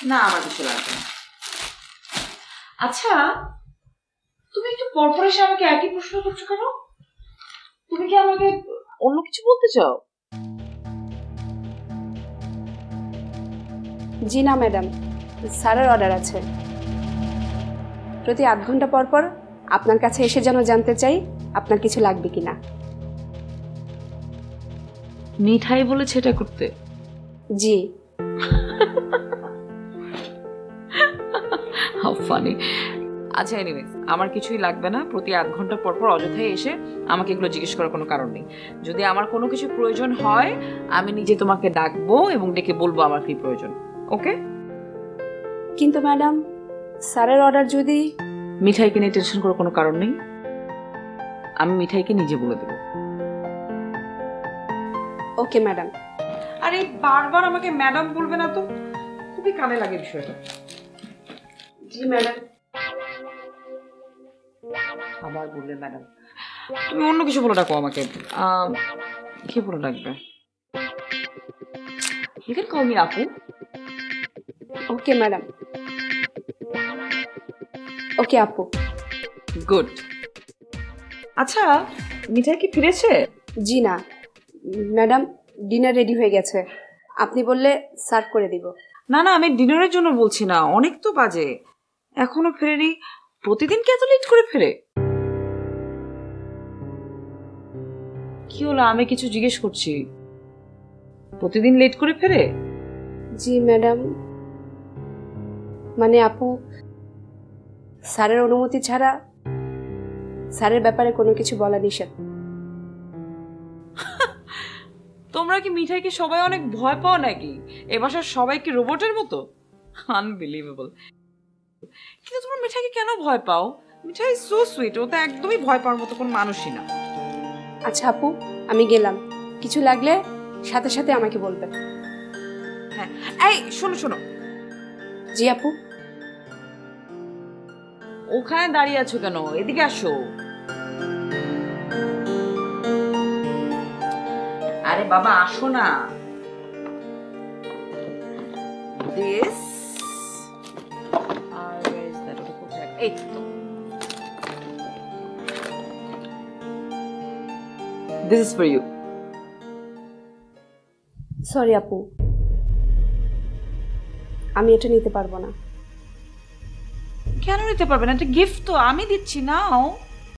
না আমার কিছু লাগবে না। আচ্ছা তুমি একটু পরপর এসে আমাকে একই প্রশ্ন করছো কেন? তুমি কি আমাকে অন্য কিছু বলতে চাও? জি না ম্যাডাম, স্যারের অর্ডার আছে। প্রতি ৮ ঘন্টা পর পর আপনার কাছে এসে যেন জানতে চাই আপনার কিছু লাগবে কিনা। মিঠাই বলেছে এটা করতে? জি। How funny. আচ্ছা এনিওয়েজ, আমার কিছুই লাগবে না। প্রতি ৮ ঘন্টা পর পর অযথাই এসে আমাকে এগুলো জিজ্ঞেস করার কোনো কারণ নেই। যদি আমার কোনো কিছু প্রয়োজন হয় আমি নিজে তোমাকে ডাকবো এবং ডেকে বলবো আমার কি প্রয়োজন। ওকে? কিন্তু ম্যাডাম, স্যারের অর্ডার যদি... মিঠাইকে নিয়ে টেনশন করার কোনো কারণ নেই, আমি মিঠাইকে নিজে বলে দেবো। Okay madam. আরে বারবার আমাকে ম্যাডাম বলবে না তো, খুবই কানে লাগে বিষয়টা। জি ম্যাডাম। আবার বললে ম্যাডাম। তুমি অন্য কিছু বলে ডাকো আমাকে। কি বলে ডাকবে? You can call me আপু। Okay madam. ওকে আপু। গুড। আচ্ছা মিঠাই কি ফিরেছে? জি না ম্যাডাম, ডিনার রেডি হয়ে গেছে, আপনি বললে সার্ভ করে দিব। না না, আমি ডিনারের জন্য বলছি না, অনেক তো বাজে, এখনো ফেরেনি। প্রতিদিন কি এত লেট করে ফেরে? কি হলো, আমি কিছু জিজ্ঞেস করছি। প্রতিদিন লেট করে ফেরে? জি ম্যাডাম, মানে আপু, স্যারের অনুমতি ছাড়া স্যারের ব্যাপারে কোনো কিছু বলা নিষেধ। তোমরা কি মিঠাইকে সবাই অনেক ভয় পাও নাকি? এ বাসার সবাই কি রোবটের মতো? আনবিলিভেবল। কিন্তু তোমরা মিঠাইকে কেন ভয় পাও? মিঠাই সো সুইট, ও তো একদমই ভয় পাওয়ার মতো কোনো মানুষই না। আচ্ছা আপু, আমি গেলাম, কিছু লাগলে সাথে সাথে আমাকে বলবেন। হ্যাঁ এই শোনো শোনো। জি আপু। ওখানে দাঁড়িয়ে আছো কেন? এদিকে আসো। আরে বাবা আসো না। This are where is that? ওটা কোথায়? এই তো। This is for you. Sorry আপু, আমি এটা নিতে পারবো না। কেন নিতে পারবে না? এটা গিফট তো, আমি দিচ্ছি, নাও।